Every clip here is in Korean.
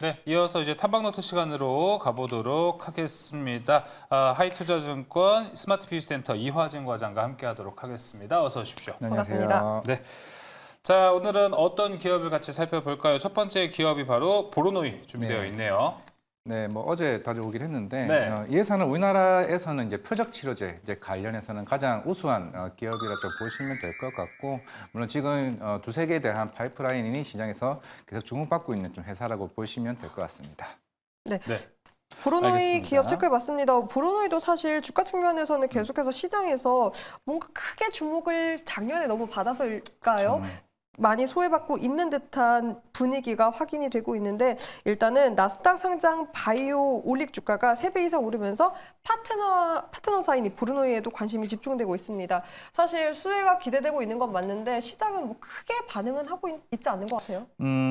네, 이어서 이제 탐방노트 시간으로 가보도록 하겠습니다. 하이투자증권 스마트 PB센터 이화진 과장과 함께하도록 하겠습니다. 어서 오십시오. 네, 반갑습니다. 안녕하세요. 네. 자, 오늘은 어떤 기업을 같이 살펴볼까요? 첫 번째 기업이 바로 보로노이 준비되어 네. 있네요. 네, 뭐 어제 다녀오긴 했는데 네. 이 회사는 우리나라에서는 이제 표적 치료제 이제 관련해서는 가장 우수한 기업이라 좀 보시면 될 것 같고, 물론 지금 두세 개에 대한 파이프라인이 시장에서 계속 주목받고 있는 좀 회사라고 보시면 될 것 같습니다. 네. 보로노이 알겠습니다. 기업 체크해봤습니다. 보로노이도 사실 주가 측면에서는 계속해서 시장에서 뭔가 크게 주목을 작년에 너무 받아서일까요? 많이 소외받고 있는 듯한 분위기가 확인이 되고 있는데, 일단은 나스닥 상장 바이오 올릭 주가가 3배 이상 오르면서 파트너사인 이 보르노이에도 관심이 집중되고 있습니다. 사실 수혜가 기대되고 있는 건 맞는데 시장은 뭐 크게 반응은 하고 있지 않는 것 같아요.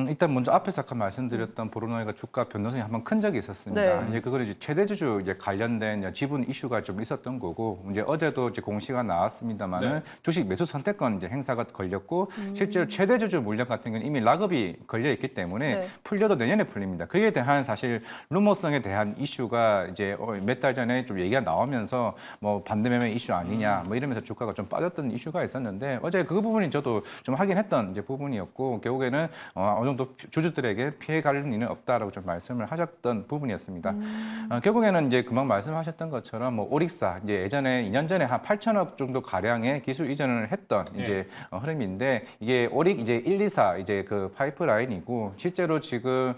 일단 먼저 앞에서 아까 말씀드렸던 보로노이가 주가 변동성이 한번 큰 적이 있었습니다. 네. 이제 그걸 이제 최대주주 이제 관련된 지분 이슈가 좀 있었던 거고, 이제 어제도 이제 공시가 나왔습니다만은 네. 주식 매수 선택권 이제 행사가 걸렸고, 실제로 최대주주 물량 같은 경우는 이미 락업이 걸려 있기 때문에 네. 풀려도 내년에 풀립니다. 그에 대한 사실 루머성에 대한 이슈가 이제 몇 달 전에 좀 얘기가 나오면서 뭐 반대매매 이슈 아니냐 뭐 이러면서 주가가 좀 빠졌던 이슈가 있었는데, 어제 그 부분이 저도 좀 확인했던 이제 부분이었고, 결국에는 어느 정도 주주들에게 피해 갈 일은 없다라고 좀 말씀을 하셨던 부분이었습니다. 결국에는 이제 금방 말씀하셨던 것처럼 뭐 오릭사 이제 예전에 2년 전에 한 8천억 정도 가량의 기술 이전을 했던 이제 흐름인데, 이게 오릭 이제 1, 2, 4 이제 그 파이프라인이고, 실제로 지금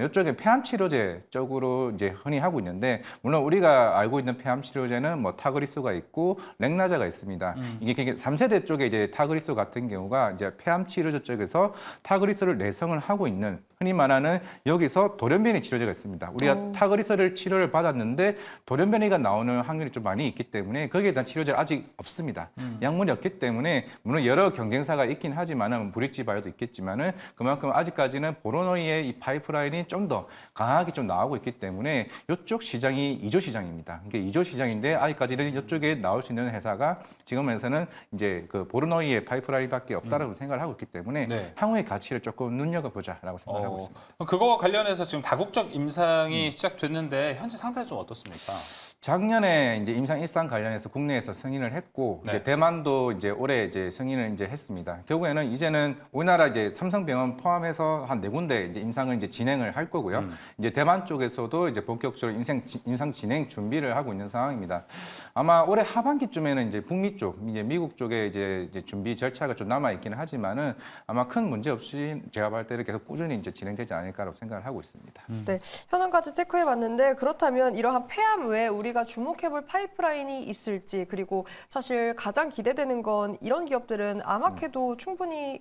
이쪽에 폐암 치료제 쪽으로 이제 흔히 하고 있는데, 물론 우리가 알고 있는 폐암 치료제는 뭐 타그리소가 있고 렉나자가 있습니다. 이게 3세대 쪽에 이제 타그리소 같은 경우가 이제 폐암 치료제 쪽에서 타그리소를 내성을 하고 있는, 흔히 말하는 여기서 돌연변이 치료제가 있습니다. 우리가 타그리소를 치료를 받았는데 돌연변이가 나오는 확률이 좀 많이 있기 때문에 거기에 대한 치료제가 아직 없습니다. 약물이 없기 때문에 물론 여러 경쟁사가 있긴 하지만은 브릿지 바이오도 있겠지만은 그만큼 아직까지는 보로노이의 이 파이프라인이 좀 더 강하게 좀 나오고 있기 때문에 이쪽 시장이 2조 시장입니다. 이게 2조 시장인데 아직까지는 이쪽에 나올 수 있는 회사가 지금에서는 이제 그 보로노이의 파이프라인밖에 없다라고 생각을 하고 있기 때문에 네. 향후의 가치를 조금 눈여겨보자라고 생각하고 있습니다. 그거와 관련해서 지금 다국적 임상이 시작됐는데 현재 상태가 좀 어떻습니까? 작년에 이제 임상 일상 관련해서 국내에서 승인을 했고, 네. 이제 대만도 이제 올해 이제 승인을 이제 했습니다. 결국에는 이제는 우리나라 이제 삼성병원 포함해서 한 4군데 이제 임상을 이제 진행을 할 거고요. 이제 대만 쪽에서도 이제 본격적으로 임상 진행 준비를 하고 있는 상황입니다. 아마 올해 하반기쯤에는 이제 북미 쪽, 이제 미국 쪽에 이제 준비 절차가 좀 남아 있기는 하지만은 아마 큰 문제 없이 제가 볼 때는 계속 꾸준히 이제 진행되지 않을까라고 생각을 하고 있습니다. 네, 현황까지 체크해봤는데, 그렇다면 이러한 폐암 외에 우리가 주목해볼 파이프라인이 있을지, 그리고 사실 가장 기대되는 건 이런 기업들은 암학회도 충분히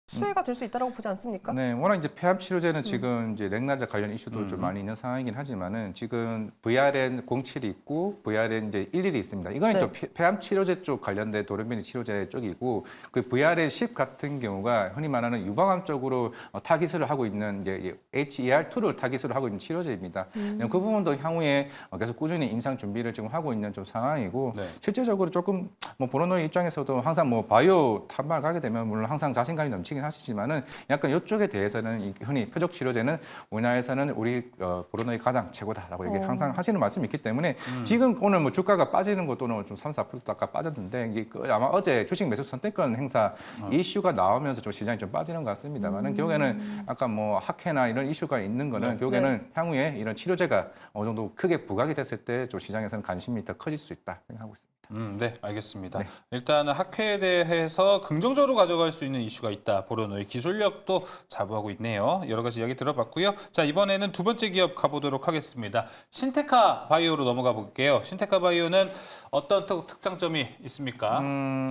수혜가 될 수 있다고 보지 않습니까? 네, 워낙 이제 폐암 치료제는 지금 이제 렉나자 관련 이슈도 좀 많이 있는 상황이긴 하지만은 지금 VRN 07이 있고 VRN 이제 11이 있습니다. 이거는 네. 또 폐암 치료제 쪽 관련된 돌연변이 치료제 쪽이고, 그 VRN 10 같은 경우가 흔히 말하는 유방암 쪽으로 타깃을 하고 있는 이제 HER2를 타깃으로 하고 있는 치료제입니다. 그 부분도 향후에 계속 꾸준히 임상 준비를 지금 하고 있는 좀 상황이고, 네. 실제적으로 조금 뭐 보로노이 입장에서도 항상 뭐 바이오 탐방을 가게 되면 물론 항상 자신감이 넘치긴 하시지만은 약간 이쪽에 대해서는 흔히 표적 치료제는 우리나라에서는 우리 보로노이 가장 최고다라고 얘기 항상 하시는 말씀이 있기 때문에 지금 오늘 뭐 주가가 빠지는 것도 오늘 좀 3, 4% 아까 빠졌는데, 이게 아마 어제 주식 매수 선택권 행사 이슈가 나오면서 좀 시장이 좀 빠지는 것 같습니다만은 결국에는 아까 뭐 학회나 이런 이슈가 있는 거는 결국에는 향후에 이런 치료제가 어느 정도 크게 부각이 됐을 때 좀 시장에서는 관심이 더 커질 수 있다 생각하고 있습니다. 네, 알겠습니다. 네. 일단은 학회에 대해서 긍정적으로 가져갈 수 있는 이슈가 있다. 보로노이 기술력도 자부하고 있네요. 여러 가지 이야기 들어봤고요. 자, 이번에는 두 번째 기업 가보도록 하겠습니다. 신테카 바이오로 넘어가 볼게요. 신테카 바이오는 어떤 특장점이 있습니까?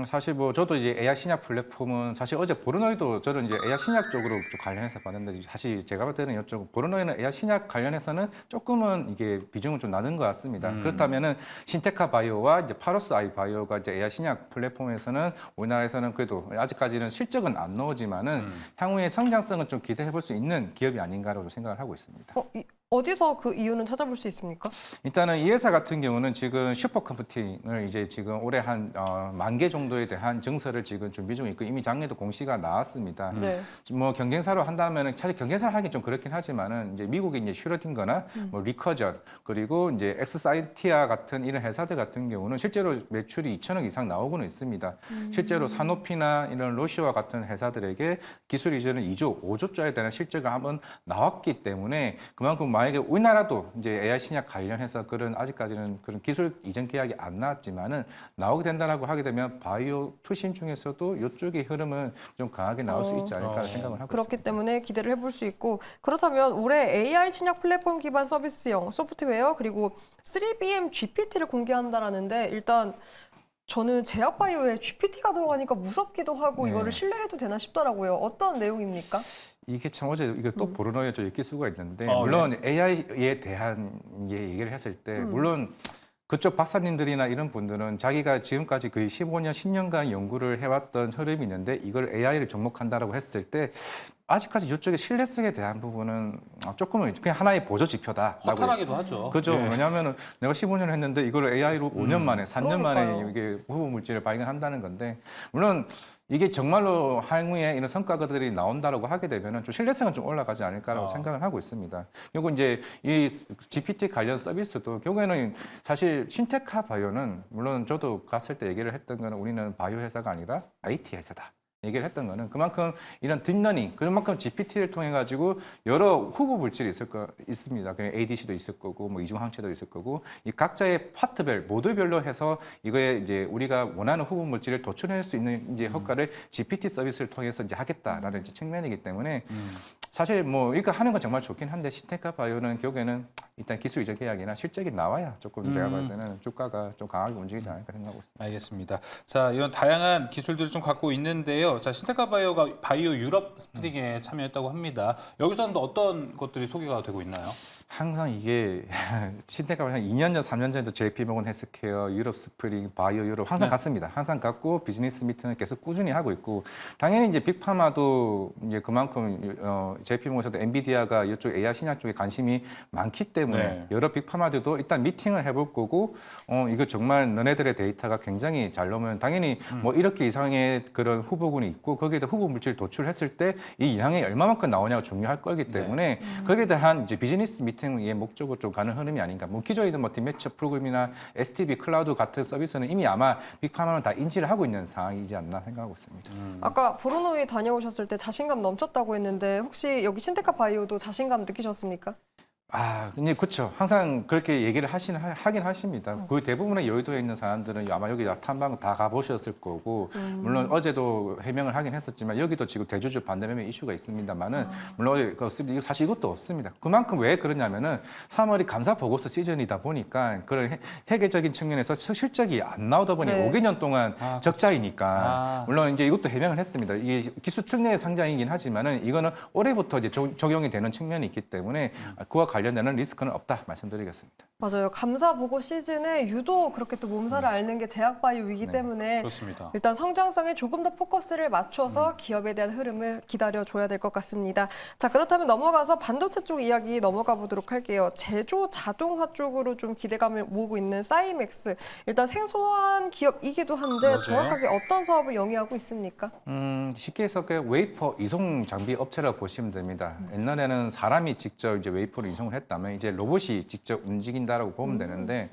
사실 뭐 저도 이제 AI 신약 플랫폼은 사실 어제 보르노이도 저는 이제 AI 신약 쪽으로 좀 관련해서 봤는데, 사실 제가 볼 때는 이쪽 보르노이는 AI 신약 관련해서는 조금은 이게 비중은 좀 낮은 것 같습니다. 그렇다면은 신테카 바이오와 이제 파로스 아이 바이오가 이제 AI 신약 플랫폼에서는 우리나라에서는 그래도 아직까지는 실적은 안 나오지만은 향후에 성장성은 좀 기대해 볼 수 있는 기업이 아닌가라고 생각을 하고 있습니다. 어디서 그 이유는 찾아볼 수 있습니까? 일단은 이 회사 같은 경우는 지금 슈퍼컴퓨팅을 이제 지금 올해 한 10,000개 정도에 대한 증설을 지금 준비 중에 있고 이미 작년에도 공시가 나왔습니다. 네. 뭐 경쟁사로 한다면은 사실 경쟁사를 하긴 좀 그렇긴 하지만은 이제 미국의 이제 슈러딩거나 뭐 리커전 그리고 이제 엑스사이티아 같은 이런 회사들 같은 경우는 실제로 매출이 2천억 이상 나오고는 있습니다. 실제로 사노피나 이런 러시아와 같은 회사들에게 기술 이전은 2조, 5조짜리에 대한 실적이 한번 나왔기 때문에 그만큼 만약에 우리나라도 이제 AI 신약 관련해서 그런 아직까지는 그런 기술 이전 계약이 안 나왔지만은 나오게 된다라고 하게 되면 바이오 투신 중에서도 이쪽의 흐름은 좀 강하게 나올 수 있지 않을까 생각을 하고 그렇기 있습니다. 때문에 기대를 해볼 수 있고 그렇다면 올해 AI 신약 플랫폼 기반 서비스형 소프트웨어 그리고 3BM GPT를 공개한다라는데 일단 저는 제약바이오에 GPT가 들어가니까 무섭기도 하고 네. 이거를 신뢰해도 되나 싶더라고요. 어떤 내용입니까? 이게 참 어제 이거 또 보르노에 좀 엮일 수가 있는데 네. 물론 AI에 대한 얘기를 했을 때 물론 그쪽 박사님들이나 이런 분들은 자기가 지금까지 거의 15년, 10년간 연구를 해왔던 흐름이 있는데 이걸 AI를 접목한다라고 했을 때 아직까지 이쪽의 신뢰성에 대한 부분은 조금은 그냥 하나의 보조 지표다. 허탈하기도 하죠. 그죠. 네. 왜냐하면 내가 15년을 했는데 이걸 AI로 5년 만에, 4년 만에 그러니까요. 이게 후보 물질을 발견한다는 건데 물론 이게 정말로 향후에 이런 성과들이 나온다라고 하게 되면은 좀 신뢰성은 좀 올라가지 않을까라고 생각을 하고 있습니다. 그리고 이제 이 GPT 관련 서비스도 결국에는 사실 신테카 바이오는 물론 저도 갔을 때 얘기를 했던 거는 우리는 바이오 회사가 아니라 IT 회사다. 얘기를 했던 거는 그만큼 이런 딥러닝, 그만큼 GPT를 통해 가지고 여러 후보 물질이 있습니다. 그냥 ADC도 있을 거고, 뭐 이중항체도 있을 거고, 이 각자의 파트별, 모듈별로 해서 이거에 이제 우리가 원하는 후보 물질을 도출할 수 있는 이제 효과를 GPT 서비스를 통해서 이제 하겠다라는 이제 측면이기 때문에 사실 뭐 이거 하는 건 정말 좋긴 한데 신테카 바이오는 결국에는 일단 기술 이전 계약이나 실적이 나와야 조금 제가 봤을 때는 주가가 좀 강하게 움직이지 않을까 생각하고 있습니다. 알겠습니다. 자, 이런 다양한 기술들을 좀 갖고 있는데요. 자, 신테카 바이오가 바이오 유럽 스프링에 참여했다고 합니다. 여기서는 또 어떤 것들이 소개가 되고 있나요? 항상 이게 신테카가 한 2년 전, 3년 전에도 JP모건 헬스케어, 유럽 스프링, 바이오 유럽 항상 갔습니다. 항상 갔고 비즈니스 미팅을 계속 꾸준히 하고 있고 당연히 이제 빅파마도 이제 그만큼 JP모건에서도 엔비디아가 이쪽 AI 신약 쪽에 관심이 많기 때문에 네. 여러 빅파마들도 일단 미팅을 해볼 거고 이거 정말 너네들의 데이터가 굉장히 잘 나오면 당연히 뭐 이렇게 이상의 그런 후보군이 있고 거기에다 후보 물질 도출했을 때 이 양이 얼마만큼 나오냐가 중요할 거기 때문에 거기에 대한 이제 비즈니스 미팅의 목적으로 좀 가는 흐름이 아닌가. 뭐 기존에는 뭐 딥매치 프로그램이나 STB 클라우드 같은 서비스는 이미 아마 빅파마는 다 인지를 하고 있는 상황이지 않나 생각하고 있습니다. 아까 보르노에 다녀오셨을 때 자신감 넘쳤다고 했는데 혹시 여기 신테카 바이오도 자신감 느끼셨습니까? 근데 그렇죠. 항상 그렇게 얘기를 하긴 하십니다. 거의 대부분의 여의도에 있는 사람들은 아마 여기 탐방 다 가보셨을 거고, 물론 어제도 해명을 하긴 했었지만 여기도 지금 대주주 반대매매 이슈가 있습니다만은 물론 사실 이것도 없습니다. 그만큼 왜 그러냐면은 3월이 감사 보고서 시즌이다 보니까 그런 회계적인 측면에서 실적이 안 나오다 보니 네. 5개년 동안 적자이니까 물론 이제 이것도 해명을 했습니다. 이게 기술 특례 상장이긴 하지만은 이거는 올해부터 이제 적용이 되는 측면이 있기 때문에 그와 관련되는 리스크는 없다 말씀드리겠습니다. 맞아요. 감사 보고 시즌에 유독 그렇게 또 몸살을 앓는 게 제약바이오이기 때문에 그렇습니다. 일단 성장성에 조금 더 포커스를 맞춰서 기업에 대한 흐름을 기다려줘야 될 것 같습니다. 자, 그렇다면 넘어가서 반도체 쪽 이야기 넘어가 보도록 할게요. 제조 자동화 쪽으로 좀 기대감을 모으고 있는 사이맥스. 일단 생소한 기업이기도 한데 맞아요. 정확하게 어떤 사업을 영위하고 있습니까? 쉽게 해서 그 웨이퍼 이송 장비 업체라고 보시면 됩니다. 옛날에는 사람이 직접 이제 웨이퍼를 이송을 했다면 이제 로봇이 직접 움직인다라고 보면 되는데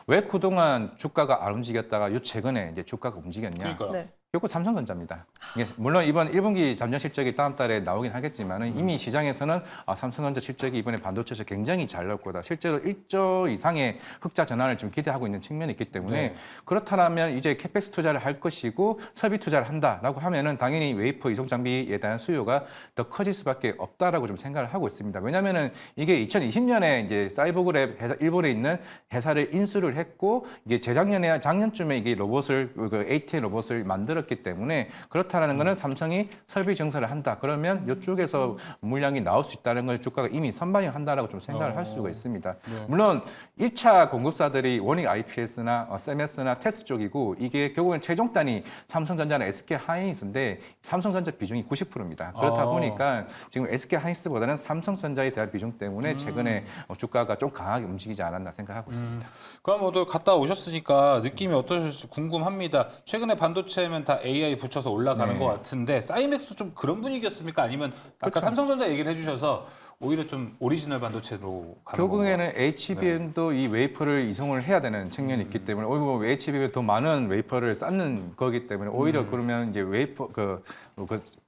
왜 그동안 주가가 안 움직였다가 요 최근에 이제 주가가 움직였냐? 그러니까요. 네. 요거 삼성전자입니다. 이게 물론 이번 1분기 잠정 실적이 다음 달에 나오긴 하겠지만 이미 시장에서는 삼성전자 실적이 이번에 반도체에서 굉장히 잘 나올 거다. 실제로 1조 이상의 흑자 전환을 좀 기대하고 있는 측면이 있기 때문에 네. 그렇다면 이제 캐펙스 투자를 할 것이고 설비 투자를 한다라고 하면은 당연히 웨이퍼 이송 장비에 대한 수요가 더 커질 수밖에 없다라고 좀 생각을 하고 있습니다. 왜냐하면은 이게 2020년에 이제 사이버그랩 회사, 일본에 있는 회사를 인수를 했고 이게 작년쯤에 이게 로봇을 그 ATM 로봇을 만들어 들었기 때문에 그렇다는 거는 삼성이 설비 증설을 한다. 그러면 이쪽에서 물량이 나올 수 있다는 걸 주가가 이미 선반영한다라고 좀 생각을 할 수가 있습니다. 물론 1차 공급사들이 원익 IPS나 세메스나 테스 쪽이고 이게 결국엔 최종단이 삼성전자나 SK 하이닉스인데 삼성전자 비중이 90%입니다. 그렇다 보니까 지금 SK 하이닉스보다는 삼성전자에 대한 비중 때문에 최근에 주가가 좀 강하게 움직이지 않았나 생각하고 있습니다. 그럼 모두 갔다 오셨으니까 느낌이 어떠실지 궁금합니다. 최근에 반도체면 다 AI 붙여서 올라가는 네. 것 같은데 사이맥스도 좀 그런 분위기였습니까? 아니면 아까 삼성전자 얘기를 해주셔서 오히려 좀 오리지널 반도체로 가는 결국에는 건가요? HBM도 이 웨이퍼를 이송을 해야 되는 측면이 있기 때문에 오히려 HBM에 더 많은 웨이퍼를 쌓는 거기 때문에 오히려 그러면 이제 웨이퍼 그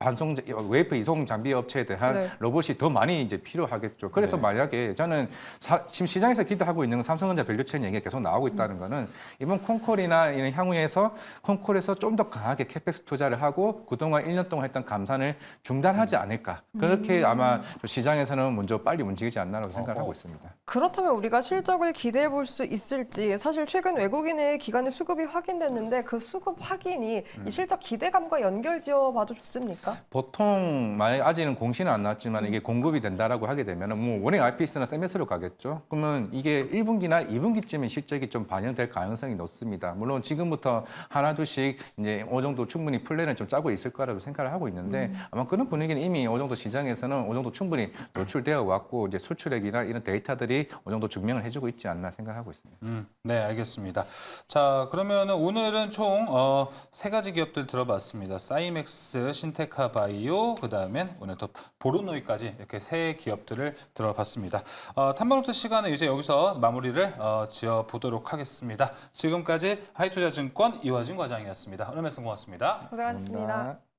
반송 웨이퍼 이송 장비 업체에 대한 네. 로봇이 더 많이 이제 필요하겠죠. 그래서 네. 만약에 저는 지금 시장에서 기대하고 있는 건 삼성전자 밸류체인 얘기가 계속 나오고 있다는 거는 이번 콩콜이나 이런 향후에서 콩콜에서 좀 더 강하게 캐펙스 투자를 하고 그동안 1년 동안 했던 감산을 중단하지 않을까. 그렇게 아마 시장에서는 먼저 빨리 움직이지 않나라고 생각을 하고 있습니다. 그렇다면 우리가 실적을 기대해 볼 수 있을지 사실 최근 외국인의 기관의 수급이 확인됐는데 그 수급 확인이 이 실적 기대감과 연결지어 봐도 좋습니까? 보통 만약 아직은 공시는 안 나왔지만 이게 공급이 된다라고 하게 되면 뭐 원익 IPS나 세메스로 가겠죠. 그러면 이게 1분기나 2분기쯤에 실적이 좀 반영될 가능성이 높습니다. 물론 지금부터 하나 둘씩 이제 어느 정도 충분히 플랜을 좀 짜고 있을 거라고 생각을 하고 있는데 아마 그런 분위기는 이미 어느 정도 시장에서는 어느 정도 충분히 노출되어 왔고 이제 수출액이나 이런 데이터들이 어느 정도 증명을 해주고 있지 않나 생각하고 있습니다. 네, 알겠습니다. 자, 그러면 오늘은 총 세 가지 기업들 들어봤습니다. 사이맥스, 신테카 바이오, 그다음엔 오늘 또 보르노이까지 이렇게 세 기업들을 들어봤습니다. 탐방로트 시간은 이제 여기서 마무리를 지어보도록 하겠습니다. 지금까지 하이투자증권 이화진 과장이었습니다. 오늘 말씀 고맙습니다. 고생하셨습니다. 감사합니다.